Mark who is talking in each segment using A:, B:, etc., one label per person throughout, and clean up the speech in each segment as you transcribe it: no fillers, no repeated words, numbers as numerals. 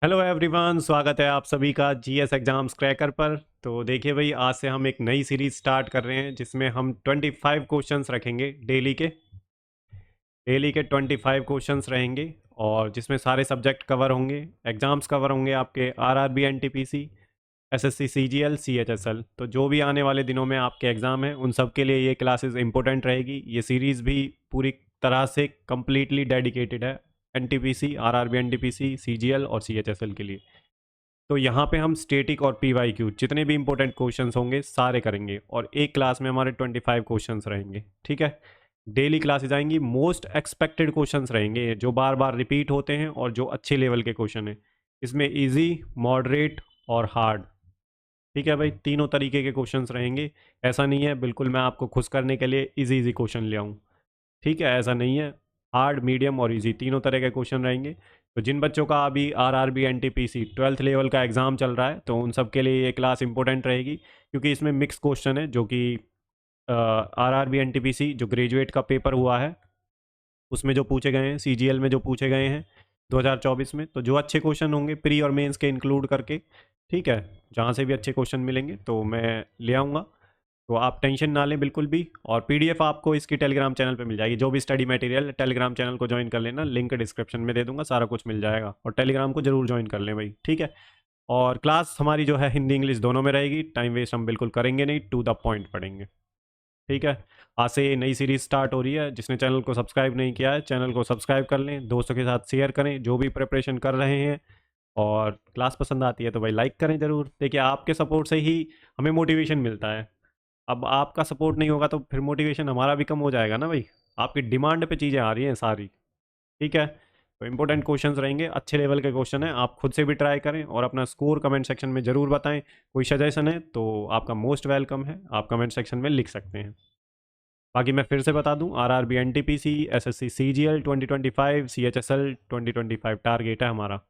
A: Hello everyone, स्वागत है आप सभी का जीएस एग्जाम्स क्रैकर पर। तो देखिए भाई, आज से हम एक नई सीरीज स्टार्ट कर रहे हैं जिसमें हम 25 क्वेश्चंस रखेंगे। डेली के 25 क्वेश्चंस रहेंगे और जिसमें सारे सब्जेक्ट कवर होंगे। एग्जाम्स कवर होंगे आपके RRB, NTPC, SSC, CGL, CHSL. तो जो भी आने वाले दिनों में आपके एग्ज़ाम हैं उन सब के लिए ये क्लासेस इंपॉर्टेंट रहेगी। ये सीरीज़ भी पूरी तरह से कम्प्लीटली डेडिकेटेड है एनटीपीसी, आरआरबी, एनटीपीसी, सीजीएल और सीएचएसएल के लिए। तो यहाँ पे हम स्टैटिक और पीवाईक्यू जितने भी इंपॉर्टेंट क्वेश्चंस होंगे सारे करेंगे और एक क्लास में हमारे 25 क्वेश्चंस रहेंगे। ठीक है, डेली क्लासेज आएंगी। मोस्ट एक्सपेक्टेड क्वेश्चंस रहेंगे जो बार बार रिपीट होते हैं और जो अच्छे लेवल के क्वेश्चन हैं। इसमें इजी, मॉडरेट और हार्ड। ठीक है भाई, तीनों तरीके के क्वेश्चंस रहेंगे। ऐसा नहीं है बिल्कुल मैं आपको खुश करने के लिए इजी इजी क्वेश्चन ले आऊँ। ठीक है, ऐसा नहीं है। हार्ड, मीडियम और इजी तीनों तरह के क्वेश्चन रहेंगे। तो जिन बच्चों का अभी आरआरबी, एनटीपीसी 12th लेवल का एग्ज़ाम चल रहा है तो उन सब के लिए ये क्लास इंपॉर्टेंट रहेगी, क्योंकि इसमें मिक्स क्वेश्चन है जो कि आरआरबी, एनटीपीसी जो ग्रेजुएट का पेपर हुआ है उसमें जो पूछे गए हैं, सीजीएल में जो पूछे गए हैं 2024 में। तो जो अच्छे क्वेश्चन होंगे प्री और मेंस के इंक्लूड करके, ठीक है, जहाँ से भी अच्छे क्वेश्चन मिलेंगे तो मैं ले आऊँगा। तो आप टेंशन ना लें बिल्कुल भी। और पीडीएफ आपको इसकी टेलीग्राम चैनल पे मिल जाएगी। जो भी स्टडी मटेरियल, टेलीग्राम चैनल को ज्वाइन कर लेना, लिंक डिस्क्रिप्शन में दे दूंगा, सारा कुछ मिल जाएगा। और टेलीग्राम को जरूर ज्वाइन कर लें भाई, ठीक है। और क्लास हमारी जो है हिंदी इंग्लिश दोनों में रहेगी। टाइम वेस्ट हम बिल्कुल करेंगे नहीं, टू द पॉइंट पढ़ेंगे। ठीक है, आज से ये नई सीरीज स्टार्ट हो रही है। जिसने चैनल को सब्सक्राइब नहीं किया है चैनल को सब्सक्राइब कर लें, दोस्तों के साथ शेयर करें जो भी प्रिपरेशन कर रहे हैं। और क्लास पसंद आती है तो भाई लाइक करें ज़रूर। देखिए, आपके सपोर्ट से ही हमें मोटिवेशन मिलता है। अब आपका सपोर्ट नहीं होगा तो फिर मोटिवेशन हमारा भी कम हो जाएगा ना भाई। आपकी डिमांड पे चीज़ें आ रही हैं सारी। ठीक है, तो इंपॉर्टेंट क्वेश्चंस रहेंगे, अच्छे लेवल के क्वेश्चन हैं। आप खुद से भी ट्राई करें और अपना स्कोर कमेंट सेक्शन में ज़रूर बताएं। कोई सजेशन है तो आपका मोस्ट वेलकम है, आप कमेंट सेक्शन में लिख सकते हैं। बाकी मैं फिर से बता दूं, RRB, NTPC, SSC, CGL 2025, CHSL 2025 target है हमारा।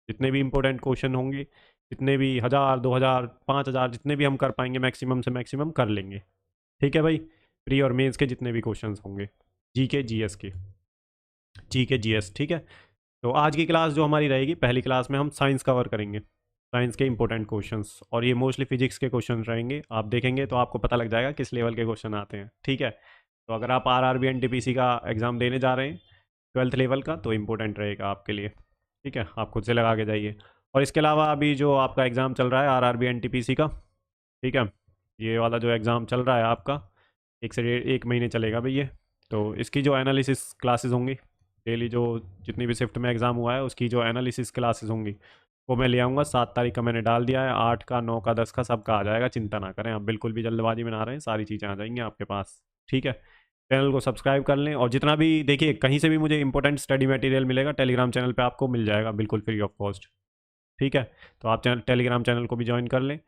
A: जितने भी इंपॉर्टेंट क्वेश्चन होंगे, जितने भी 1000, 2000, 5000 जितने भी हम कर पाएंगे मैक्सिमम से मैक्सिमम कर लेंगे। ठीक है भाई, प्री और मेंस के जितने भी क्वेश्चंस होंगे, जी के जीएस। ठीक है, तो आज की क्लास जो हमारी रहेगी, पहली क्लास में हम साइंस कवर करेंगे, साइंस के इंपॉर्टेंट क्वेश्चंस। और ये मोस्टली फिजिक्स के क्वेश्चन रहेंगे। आप देखेंगे तो आपको पता लग जाएगा किस लेवल के क्वेश्चन आते हैं। ठीक है, तो अगर आप आरआरबी, एनटीपीसी का एग्ज़ाम देने जा रहे हैं 12th लेवल का तो इम्पोर्टेंट रहेगा आपके लिए। ठीक है, आप खुद से लगा के जाइए। और इसके अलावा अभी जो आपका एग्ज़ाम चल रहा है आरआरबी, एनटीपीसी का, ठीक है, ये वाला जो एग्ज़ाम चल रहा है आपका, एक से डेढ़ एक महीने चलेगा भैया। तो इसकी जो एनालिसिस क्लासेस होंगी डेली, जो जितनी भी शिफ्ट में एग्ज़ाम हुआ है उसकी जो एनालिसिस क्लासेस होंगी वो मैं ले आऊँगा। 7 तारीख का मैंने डाल दिया है, 8 का, 9 का, 10 का सबका आ जाएगा। चिंता ना करें आप, बिल्कुल भी जल्दबाजी में ना रहें, सारी चीज़ें आ जाएंगी आपके पास। ठीक है, चैनल को सब्सक्राइब कर लें। और जितना भी देखिए, कहीं से भी मुझे इंपॉर्टेंट स्टडी मटेरियल मिलेगा टेलीग्राम चैनल पे आपको मिल जाएगा बिल्कुल फ्री ऑफ कॉस्ट। ठीक है, तो आप चैनल टेलीग्राम चैनल को भी ज्वाइन कर लें।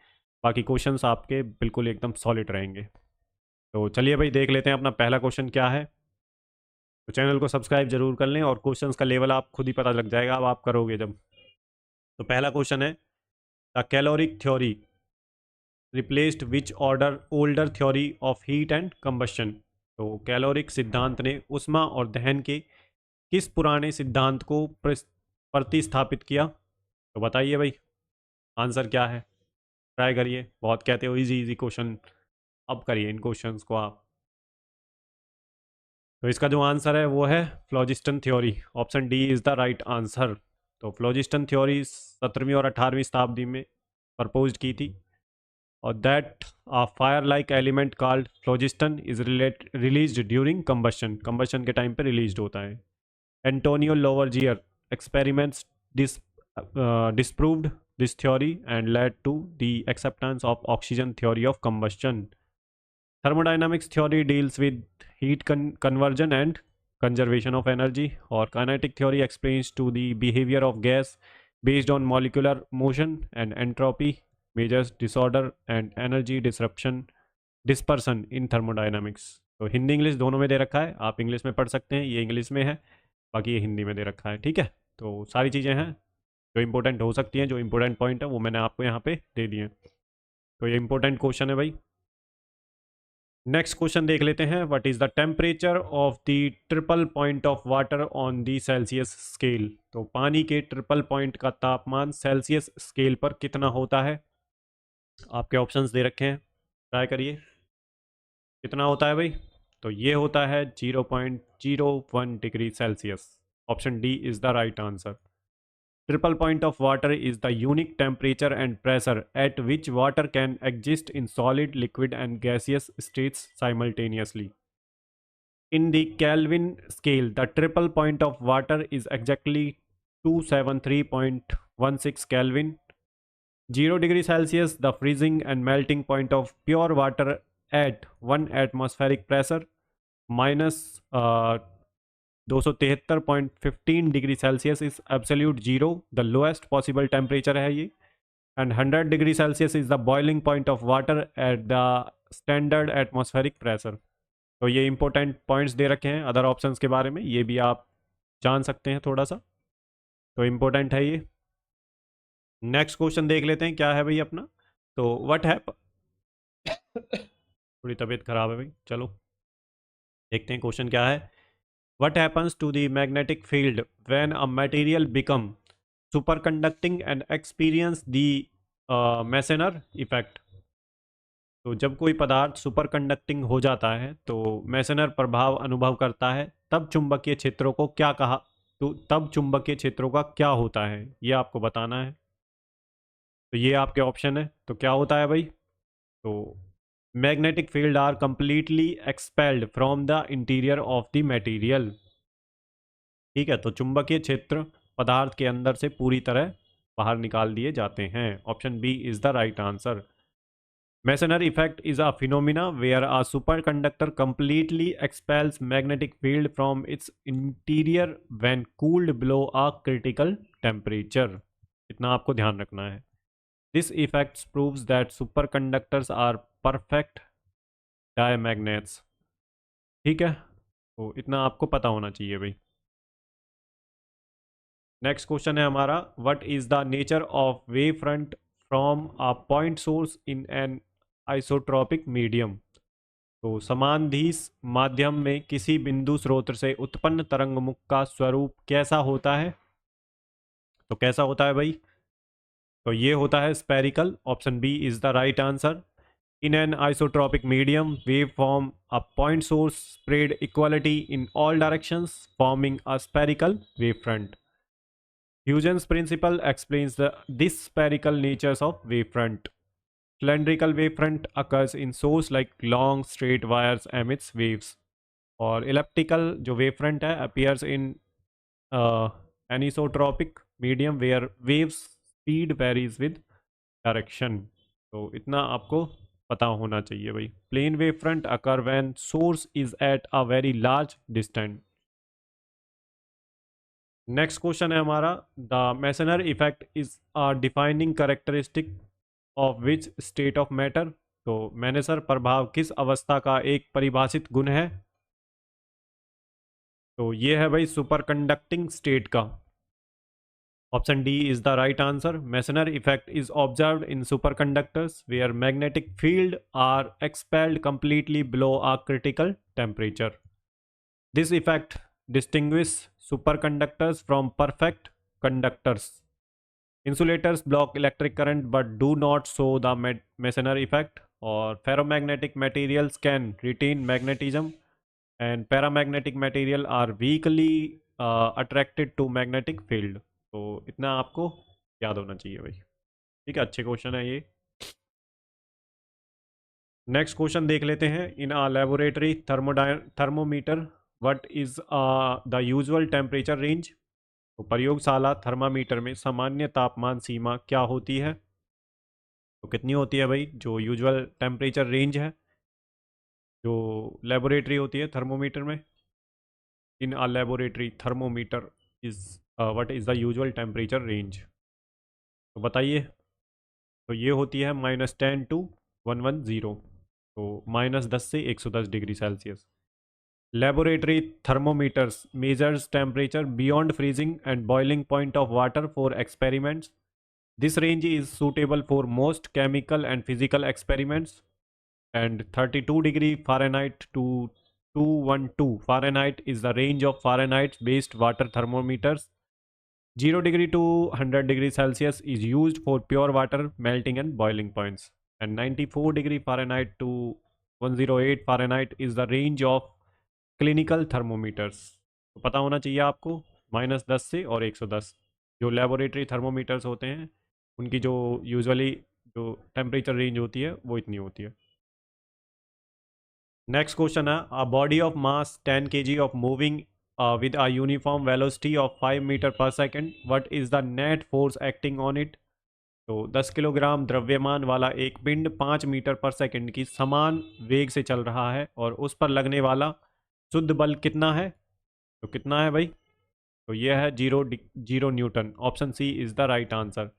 A: बाकी क्वेश्चंस आपके बिल्कुल एकदम सॉलिड रहेंगे। तो चलिए भाई, देख लेते हैं अपना पहला क्वेश्चन क्या है। तो चैनल को सब्सक्राइब जरूर कर लें और क्वेश्चंस का लेवल आप खुद ही पता लग जाएगा अब आप करोगे जब। तो पहला क्वेश्चन है, the caloric theory replaced which order older theory of heat and combustion. तो कैलोरिक सिद्धांत ने ऊष्मा और दहन के किस पुराने सिद्धांत को प्रतिस्थापित किया। तो बताइए भाई, आंसर क्या है। ट्राई करिए, बहुत कहते हो इजी इजी क्वेश्चन, अब करिए इन क्वेश्चंस को आप। तो इसका जो आंसर है वो है phlogiston theory. Option D is the right answer. तो फ्लोजिस्टन थ्योरी 17वीं और 18वीं शताब्दी में प्रपोज की थी। और that a fire like element called phlogiston is release during combustion, combustion के टाइम पे रिलीज होता है। Antonio Lavoisier experiments dis, disproved this theory and led to the acceptance of oxygen theory of combustion. Thermodynamics theory deals with heat conversion and conservation of energy, or kinetic theory explains to the behavior of gas based on molecular motion and entropy, measures disorder and energy dispersion in thermodynamics. तो Hindi English दोनों में दे रखा है, आप English में पढ़ सकते हैं, ये इंग्लिश में है, बाकी ये हिंदी में दे रखा है। ठीक है, तो सारी चीज़ें हैं जो इंपॉर्टेंट हो सकती हैं, जो इंपॉर्टेंट पॉइंट है वो मैंने आपको यहाँ पे दे दिए हैं। तो ये इंपॉर्टेंट क्वेश्चन है भाई। नेक्स्ट क्वेश्चन देख लेते हैं। What is the temperature of the triple point of water on the Celsius scale. तो पानी के ट्रिपल पॉइंट का तापमान सेल्सियस स्केल पर कितना होता है। आपके ऑप्शंस दे रखे हैं, ट्राई करिए। कितना होता है भाई? तो ये होता है 0.01 degree Celsius. Option D is the right answer. Triple point of water is the unique temperature and pressure at which water can exist in solid, liquid, and gaseous states simultaneously. In the Kelvin scale, the triple point of water is exactly 273.16 Kelvin. 0 degree Celsius, the freezing and melting point of pure water at 1 atmospheric pressure. Minus 273.15 degree Celsius is absolute zero, the lowest possible temperature है ये। And 100 degree Celsius is the boiling point of water at the standard atmospheric pressure. तो ये important points दे रखे हैं other options के बारे में, ये भी आप जान सकते हैं थोड़ा सा, तो इम्पोर्टेंट है ये। नेक्स्ट क्वेश्चन देख लेते हैं क्या है भाई अपना। तो व्हाट हैप थोड़ी तबीयत खराब है भाई, चलो देखते हैं क्वेश्चन क्या है। What happens to the magnetic field when a material become superconducting and experience the Meissner effect? तो जब कोई पदार्थ सुपर कंडक्टिंग हो जाता है तो मैसेनर प्रभाव अनुभव करता है, तब चुंबकीय क्षेत्रों को क्या कहा, तो तब चुंबकीय क्षेत्रों का क्या होता है, ये आपको बताना है। तो ये आपके ऑप्शन है, तो क्या होता है भाई? तो magnetic field are completely expelled from the interior of the material. ठीक है, तो चुंबकीय क्षेत्र पदार्थ के अंदर से पूरी तरह बाहर निकाल दिए जाते हैं। Option B is the right answer. Meissner effect is a phenomena where a superconductor completely expels magnetic field from its interior when cooled below a critical temperature। इतना आपको ध्यान रखना है। This effect proves that superconductors are perfect diamagnets। ठीक है, तो इतना आपको पता होना चाहिए भाई। नेक्स्ट क्वेश्चन है हमारा, what is the nature of wave front from a point source in an isotropic medium. तो समानधीस माध्यम में किसी बिंदु स्रोत से उत्पन्न तरंग मुख का स्वरूप कैसा होता है। तो कैसा होता है भाई? तो ये होता है spherical. Option B is the right answer. In an isotropic medium wave form a point source spread equality in all directions forming a spherical wave front. Huygens principle explains this spherical natures of wavefront. Cylindrical wavefront occurs in source like long straight wires emits waves, और elliptical जो wavefront है appears in anisotropic medium where waves speed varies with direction। तो इतना आपको पता होना चाहिए भाई। Plane wavefront occur when source is at a very large distance। Next question है हमारा, the Meissner effect is a defining characteristic of which state of matter. तो मैनेसर प्रभाव किस अवस्था का एक परिभाषित गुण है। तो ये है भाई सुपर कंडक्टिंग स्टेट का। Option D is the right answer. Meissner effect is observed in superconductors where magnetic field are expelled completely below a critical temperature. This effect distinguish superconductors from perfect conductors। Insulators block electric current but do not show the Meissner effect, और ferromagnetic materials can retain magnetism and paramagnetic material are weakly attracted to magnetic field। तो इतना आपको याद होना चाहिए भाई। ठीक है, अच्छे क्वेश्चन है ये। नेक्स्ट क्वेश्चन देख लेते हैं। In a laboratory thermometer what is the usual temperature range. तो प्रयोगशाला थर्मामीटर में सामान्य तापमान सीमा क्या होती है। तो कितनी होती है भाई जो यूजुअल टेम्परेचर रेंज है जो लेबोरेटरी होती है थर्मोमीटर में। In a laboratory thermometer is what is the usual temperature range, तो बताइए। तो ये होती है -10 to 110। तो -10 से 110 degree Celsius. Laboratory thermometers measures temperature beyond freezing and boiling point of water for experiments। This range is suitable for most chemical and physical experiments। and 32 degree Fahrenheit to 212 Fahrenheit is the range of Fahrenheit based water thermometers. 0 degree to 100 degree Celsius is used for pure water melting and boiling points. And 94 degree Fahrenheit to 108 Fahrenheit is the range of clinical thermometers. तो पता होना चाहिए आपको -10 से और 110 जो laboratory thermometers होते हैं उनकी जो यूजुअली जो टेम्परेचर रेंज होती है वो इतनी होती है. नेक्स्ट क्वेश्चन है a body of mass 10 kg of moving with a uniform velocity of 5 metre per second what is the net force acting on it. तो 10 किलोग्राम द्रव्यमान वाला एक पिंड 5 मीटर पर सेकंड की समान वेग से चल रहा है और उस पर लगने वाला शुद्ध बल कितना है. तो कितना है भाई. तो यह है 0 newton. Option C is the right answer.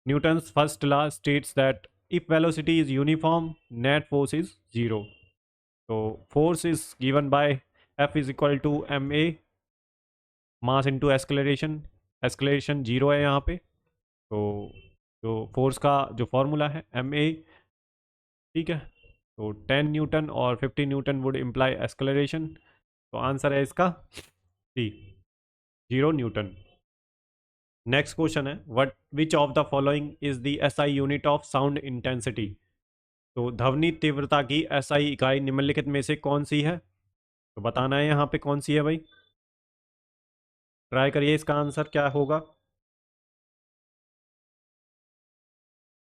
A: Newton's first law states that if velocity is uniform net force is 0. तो force is given by F is equal to ma mass into acceleration. Acceleration 0 है यहाँ पे. तो जो force का जो formula है ma. ठीक है. तो 10 न्यूटन और 50 न्यूटन वुड इम्प्लाई एस्केलरेशन. तो आंसर है इसका सी 0 न्यूटन. नेक्स्ट क्वेश्चन है what which of the following is the SI unit of sound intensity. तो ध्वनि तीव्रता की SI इकाई निम्नलिखित में से कौन सी है. तो बताना है यहाँ पे कौन सी है भाई. ट्राई करिए इसका आंसर क्या होगा.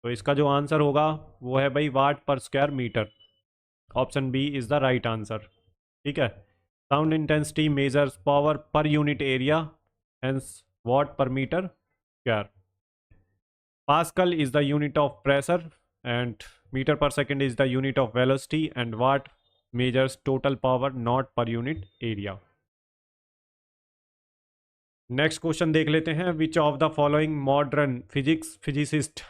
A: तो इसका जो आंसर होगा वो है भाई watt per square metre. Option B is the right answer. ठीक है. Sound intensity measures power per unit area hence watt per meter square. Pascal is the unit of pressure and meter per second is the unit of velocity and watt measures total power not per unit area. Next question देख लेते हैं विच of the following modern physicist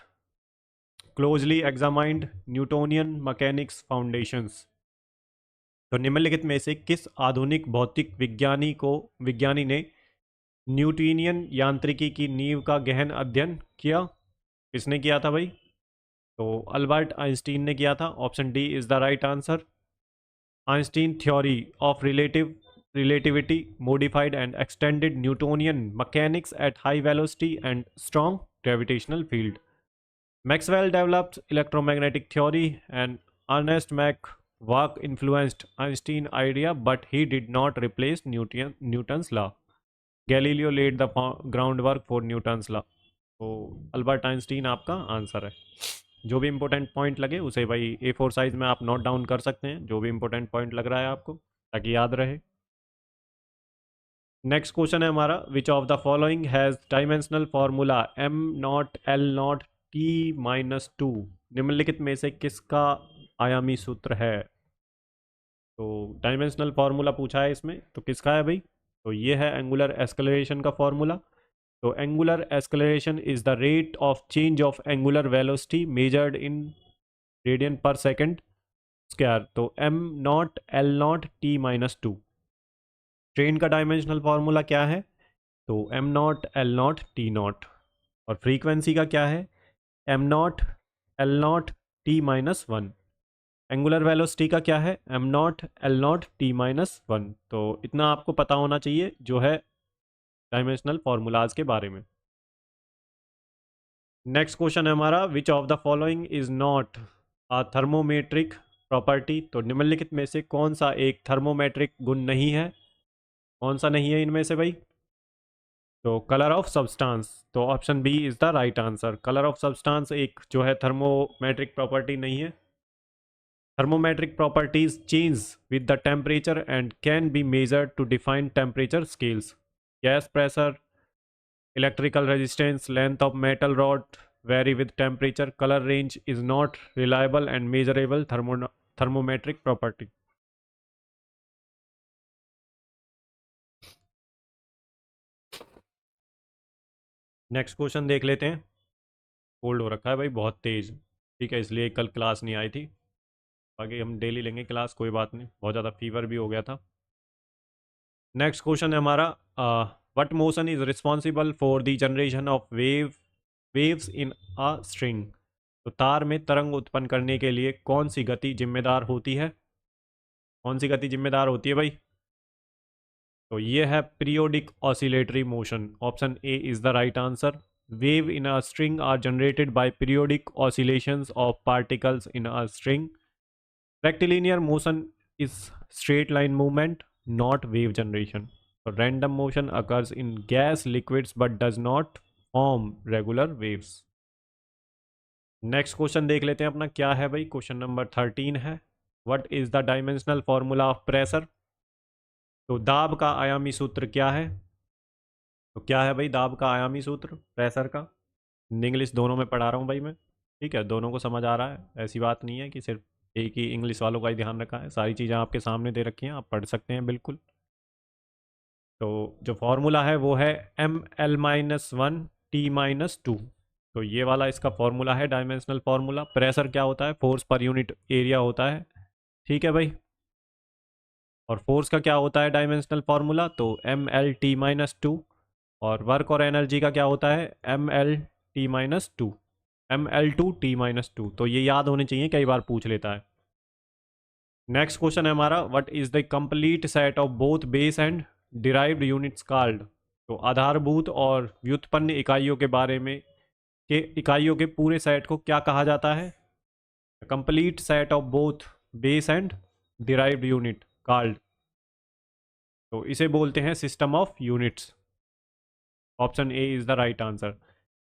A: closely examined Newtonian mechanics foundations. तो निम्नलिखित में से किस आधुनिक भौतिक विज्ञानी ने न्यूटोनियन यांत्रिकी की नींव का गहन अध्ययन किया. किसने किया था भाई. तो अल्बर्ट आइंस्टीन ने किया था. Option D is the right answer. Einstein theory of relativity modified and extended Newtonian mechanics at high velocity and strong gravitational field. Maxwell developed electromagnetic theory and Ernest Mach influenced Einstein's idea but he did not replace Newton's law. Galileo laid the ground work for Newton's law. तो Albert Einstein आपका answer है. जो भी important point लगे उसे भाई A4 size में आप नोट डाउन कर सकते हैं जो भी इंपॉर्टेंट पॉइंट लग रहा है आपको ताकि याद रहे. नेक्स्ट क्वेश्चन है हमारा which of the following has dimensional formula m0L0T-2. निम्नलिखित में से किसका आयामी सूत्र है. तो डायमेंशनल फार्मूला पूछा है इसमें तो किसका है भाई. तो ये है एंगुलर एस्केलरेशन का फॉर्मूला. तो angular acceleration is the rate of change of angular velocity measured in radian per second square. तो m0L0T-2. ट्रेन का डायमेंशनल फार्मूला क्या है. तो m0L0T0. और फ्रीक्वेंसी का क्या है m0L0T-1. एंगुलर वेलोसिटी का क्या है m0L0T-1. तो इतना आपको पता होना चाहिए जो है डायमेंशनल फार्मूलाज के बारे में. नेक्स्ट क्वेश्चन है हमारा which of the following is not a thermometric property. तो निम्नलिखित में से कौन सा एक थर्मोमेट्रिक गुण नहीं है. कौन सा नहीं है इनमें से भाई. तो कलर ऑफ सब्सटेंस. तो option B is the right answer. Colour of substance एक जो है थर्मोमेट्रिक प्रॉपर्टी नहीं है. Thermometric properties change with the temperature and can be measured to define temperature scales. Gas pressure, electrical resistance, length of metal rod vary with temperature. Color range is not reliable and measurable thermometric property. Next question देख लेते हैं. Cold हो रखा है भाई बहुत तेज. ठीक है इसलिए कल क्लास नहीं आई थी. बाकी हम डेली लेंगे क्लास कोई बात नहीं. बहुत ज़्यादा फीवर भी हो गया था. नेक्स्ट क्वेश्चन है हमारा what motion is responsible for the generation of waves in a string. तो तार में तरंग उत्पन्न करने के लिए कौन सी गति जिम्मेदार होती है? कौन सी गति जिम्मेदार होती है भाई? तो ये है periodic oscillatory motion. Option A is the right answer. Wave in a string are generated by periodic oscillations of particles in a string. Rectilinear motion is straight line movement, not wave generation. Random motion occurs in gas liquids but does not form regular waves. Next question देख लेते हैं अपना, क्या है भाई? Question number 13 है, what is the dimensional formula of pressure? तो दाब का आयामी सूत्र क्या है? तो क्या है भाई दाब का आयामी सूत्र प्रेशर का? इंग्लिश दोनों में पढ़ा रहा हूँ भाई मैं, ठीक है, दोनों को समझ आ रहा है, ऐसी बात नहीं है कि सिर्फ एक ही इंग्लिश वालों का ही ध्यान रखा है, सारी चीज़ें आपके सामने दे रखी हैं, आप पढ़ सकते हैं बिल्कुल। तो जो फॉर्मूला है वो है ml-1 T-2। तो ये वाला इसका फॉर्मूला है, डायमेंशनल फॉर्मूला। प्रेशर क्या होता है? फोर्स पर यूनिट एरिया होता है, ठीक है भाई। और फोर्स का क्या होता है डायमेंशनल फार्मूला? तो ml-T-2। और वर्क और एनर्जी का क्या होता है? ml-T-2, ml2T-2। तो ये याद होने चाहिए, कई बार पूछ लेता है। नेक्स्ट क्वेश्चन है हमारा, what is the complete set of both base and derived units called? तो आधारभूत और व्युत्पन्न इकाइयों के बारे में के इकाइयों के पूरे सेट को क्या कहा जाता है? Complete set of both base and derived unit called, तो इसे बोलते हैं system of units. Option A is the right answer.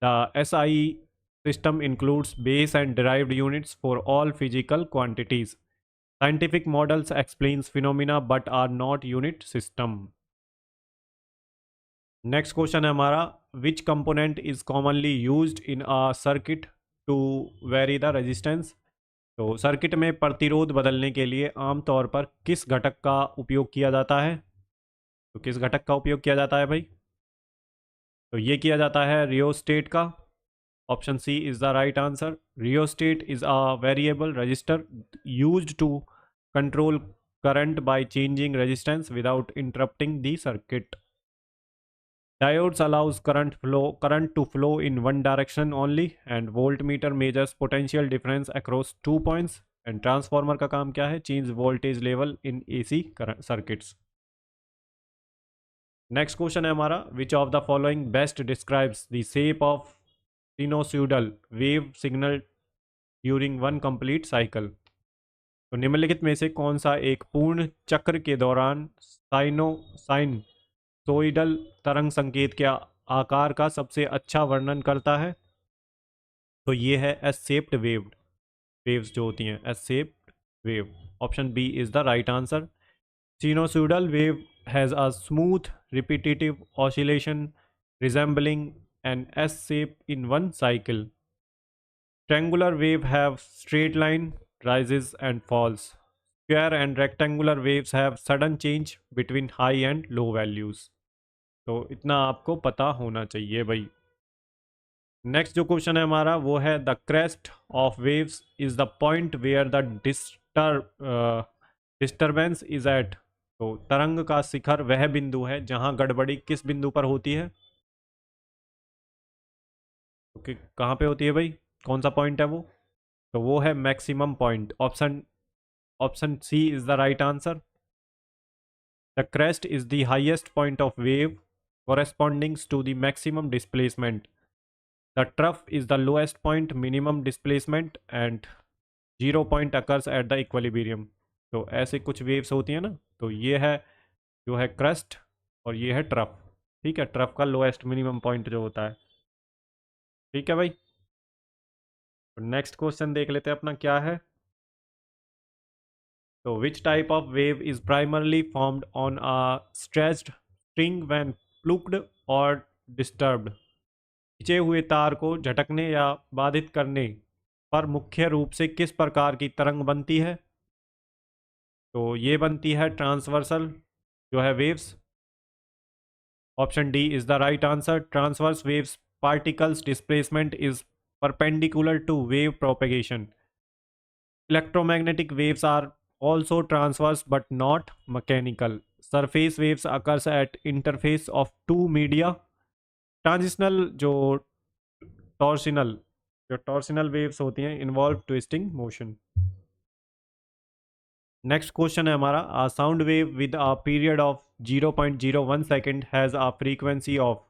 A: The SI system includes base and derived units for all physical quantities. Scientific models explains phenomena but are not unit system. Next question है हमारा, which component is commonly used in a circuit to vary the resistance? तो circuit में प्रतिरोध बदलने के लिए आमतौर पर किस घटक का उपयोग किया जाता है? तो किस घटक का उपयोग किया जाता है भाई? तो ये किया जाता है रियोस्टेट का। Option C is the right answer. Rheostat is a variable resistor used to control current by changing resistance without interrupting the circuit. Diodes allows current to flow in one direction only, and voltmeter measures potential difference across 2 points. And transformer का काम क्या है? Change voltage level in AC circuits. Next question है हमारा, which of the following best describes the shape of sinusoidal wave signal during one complete cycle? तो निम्नलिखित में से कौन सा एक पूर्ण चक्र के दौरान साइनसोइडल तरंग संकेत के आकार का सबसे अच्छा वर्णन करता है? तो ये है एस शेप्ड वेव्स जो होती हैं, S shaped wave. Option B is the right answer. Sinusoidal wave has a smooth, repetitive oscillation resembling an S shape in one cycle. Triangular wave have straight line rises and falls. Square and rectangular waves have sudden change between high and low values. तो इतना आपको पता होना चाहिए भाई। Next जो question है हमारा वो है, the crest of waves is the point where the disturbance is at. तो तरंग का शिखर वह बिंदु है जहां गड़बड़ी किस बिंदु पर होती है? तो कहाँ पे होती है भाई? कौन सा पॉइंट है वो? तो वो है maximum point. Option option C is the right answer. The crest is the highest point of wave corresponding to the maximum displacement. The trough is the lowest point minimum displacement and 0 point occurs at the equilibrium. तो ऐसे कुछ waves होती हैं ना, तो ये है जो है क्रस्ट और ये है ट्रफ, ठीक है। ट्रफ का लोएस्ट मिनिमम पॉइंट जो होता है, ठीक है भाई। तो नेक्स्ट क्वेश्चन देख लेते हैं अपना, क्या है? तो which type of wave is primarily formed on a stretched string when plucked और डिस्टर्ब्ड? खिंचे हुए तार को झटकने या बाधित करने पर मुख्य रूप से किस प्रकार की तरंग बनती है? तो ये बनती है ट्रांसवर्सल जो है waves. Option D is the right answer. Transverse waves particles displacement is perpendicular to wave propagation. Electromagnetic waves are also transverse but not mechanical. Surface waves occurs at interface of two media. Transitional जो torsional जो torsional waves होती हैं involve twisting motion. Next question है हमारा, a sound wave with a period of 0.01 second has a frequency of.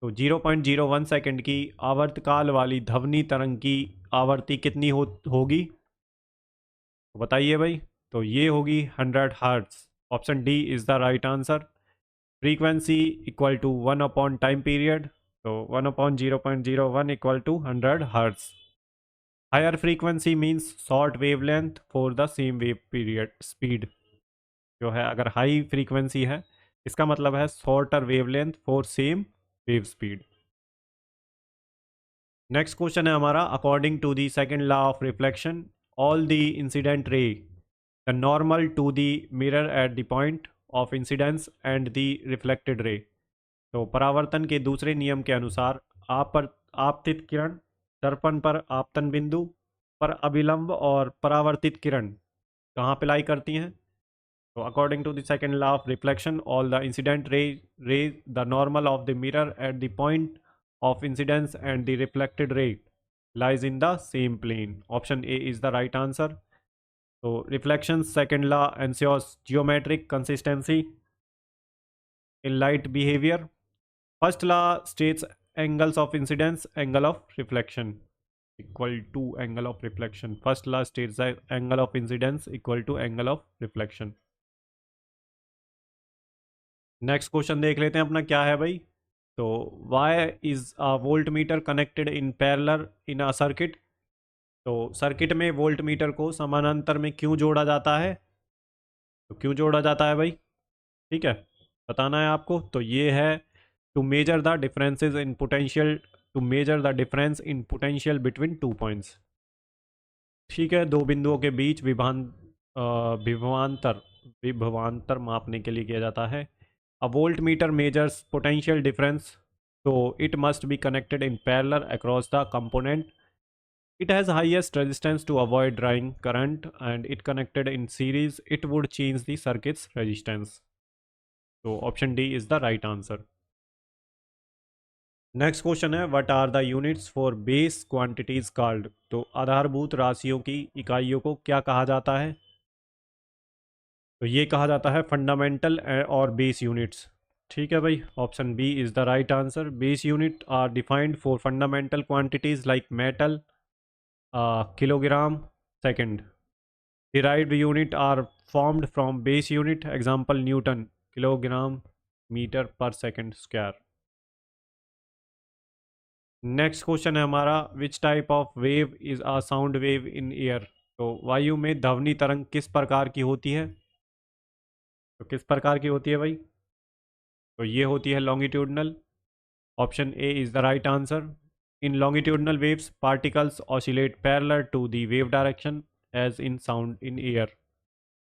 A: तो 0.01 second की आवर्तकाल वाली ध्वनि तरंग की आवर्ती कितनी होगी, तो बताइए भाई। तो ये होगी 100 hertz. Option D is the right answer. Frequency equal to 1 upon time period, तो 1 upon 0.01 equal to 100 hertz. Higher frequency means short wave length for the same wave period speed. जो है अगर हाई फ्रीक्वेंसी है इसका मतलब है shorter wave length for same wave speed. Next question है हमारा, according to the second law of reflection all the incident ray the normal to the mirror at the point of incidence and the reflected ray. तो परावर्तन के दूसरे नियम के अनुसार आपतित किरण दर्पण पर आपतन बिंदु पर अभिलंब और परावर्तित किरण कहाँ पे लाई करती हैं। तो according to the second law of reflection all the incident ray the normal of the mirror at the point of incidence and the reflected ray lies in the same plane. Option A is the right answer. So reflection's second law ensures geometric consistency in light behavior. First law states angles of incidence, angle of reflection equal to angle of reflection. First law states that angle of incidence equal to angle of reflection. Next question देख लेते हैं अपना क्या है भाई। तो why is a volt meter connected in parallel in a circuit. तो circuit में वोल्ट मीटर को समानांतर में क्यों जोड़ा जाता है, तो क्यों जोड़ा जाता है भाई, ठीक है, बताना है आपको। तो ये है to measure the differences in potential, to measure the difference in potential between two points. ठीक है, दो बिंदुओं के बीच विभवांतर विभवांतर मापने के लिए किया जाता है। A volt meter measures potential difference, so it must be connected in parallel across the component. It has highest resistance to avoid drawing current, and it connected in series it would change the circuit's resistance. So option D is the right answer. Next question है, what are the units for base quantities called. तो आधारभूत राशियों की इकाइयों को क्या कहा जाता है, तो ये कहा जाता है फंडामेंटल और बेस यूनिट्स। ठीक है भाई, option B is the right answer. Base unit are defined for fundamental quantities like metre, kilogram second. Derived unit are formed from base unit, example Newton, kilogram meter per second square. Next question है हमारा, विच type of wave is a sound wave in air. तो वायु में ध्वनि तरंग किस प्रकार की होती है, तो किस प्रकार की होती है भाई, तो ये होती है longitudinal. Option A is the right answer. In longitudinal waves particles oscillate parallel to the wave direction as in sound in air.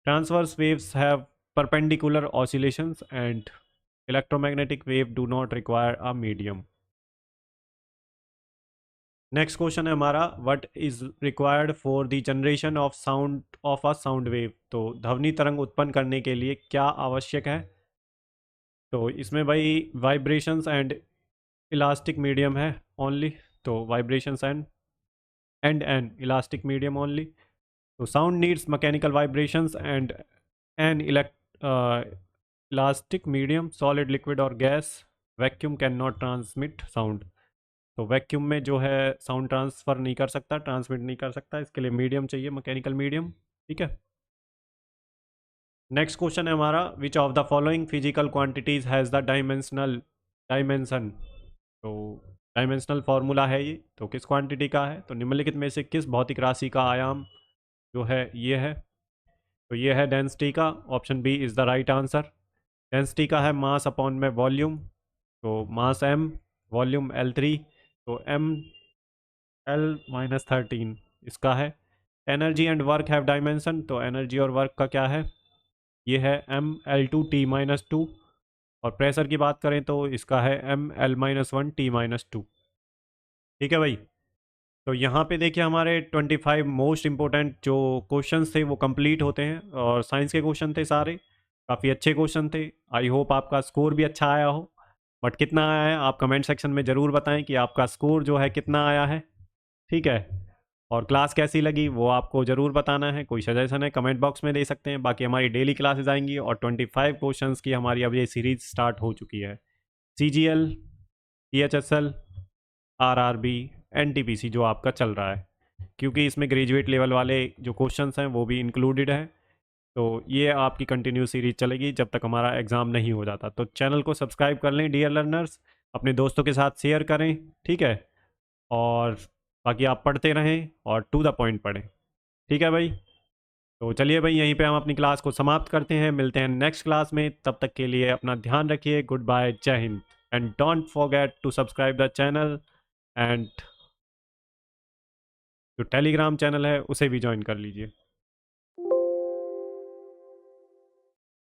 A: Transverse waves have perpendicular oscillations and electromagnetic wave do not require a medium. Next question है हमारा, what is required for the generation of sound of a sound wave. तो ध्वनि तरंग उत्पन्न करने के लिए क्या आवश्यक है, तो इसमें भाई वाइब्रेशंस एंड इलास्टिक मीडियम है ओनली। तो vibrations and an elastic medium only. तो sound needs mechanical vibrations and an elastic medium, solid liquid और gas. Vacuum can not transmit sound. तो वैक्यूम में जो है साउंड ट्रांसफ़र नहीं कर सकता, ट्रांसमिट नहीं कर सकता, इसके लिए मीडियम चाहिए, मैकेनिकल मीडियम। ठीक है, नेक्स्ट क्वेश्चन है हमारा, which of the following physical quantities has the dimension. तो डायमेंशनल फार्मूला है ये, तो किस क्वांटिटी का है, तो निम्नलिखित में से किस भौतिक राशि का आयाम जो है ये है, तो ये है डेंसिटी का। Option B is the right answer. Density का है मास अपॉन में वॉल्यूम, तो मास m, वॉल्यूम L3, तो M L-13 इसका है। Energy and work have dimension, तो एनर्जी और वर्क का क्या है, ये है ML2T-2। और प्रेशर की बात करें तो इसका है ML-1T-2। ठीक है भाई, तो यहाँ पे देखिए हमारे 25 मोस्ट इंपॉर्टेंट जो क्वेश्चंस थे वो कंप्लीट होते हैं, और साइंस के क्वेश्चन थे सारे, काफ़ी अच्छे क्वेश्चन थे। आई होप आपका स्कोर भी अच्छा आया हो, बट कितना आया है आप कमेंट सेक्शन में ज़रूर बताएं कि आपका स्कोर जो है कितना आया है। ठीक है। और क्लास कैसी लगी वो आपको ज़रूर बताना है, कोई सजेशन है कमेंट बॉक्स में दे सकते हैं। बाकी हमारी डेली क्लासेस आएंगी और 25 क्वेश्चंस की हमारी अब ये सीरीज स्टार्ट हो चुकी है। CGL, CHSL, RRB, NTPC जो आपका चल रहा है, क्योंकि इसमें ग्रेजुएट लेवल वाले जो क्वेश्चंस हैं वो भी इंक्लूडेड हैं। तो ये आपकी कंटिन्यू सीरीज चलेगी जब तक हमारा एग्ज़ाम नहीं हो जाता। तो चैनल को सब्सक्राइब कर लें डियर लर्नर्स, अपने दोस्तों के साथ शेयर करें, ठीक है। और बाकी आप पढ़ते रहें और टू द पॉइंट पढ़ें, ठीक है भाई। तो चलिए भाई, यहीं पे हम अपनी क्लास को समाप्त करते हैं, मिलते हैं नेक्स्ट क्लास में। तब तक के लिए अपना ध्यान रखिए, गुड बाय, जय हिंद। And don't forget to subscribe the channel, and जो टेलीग्राम चैनल है उसे भी ज्वाइन कर लीजिए।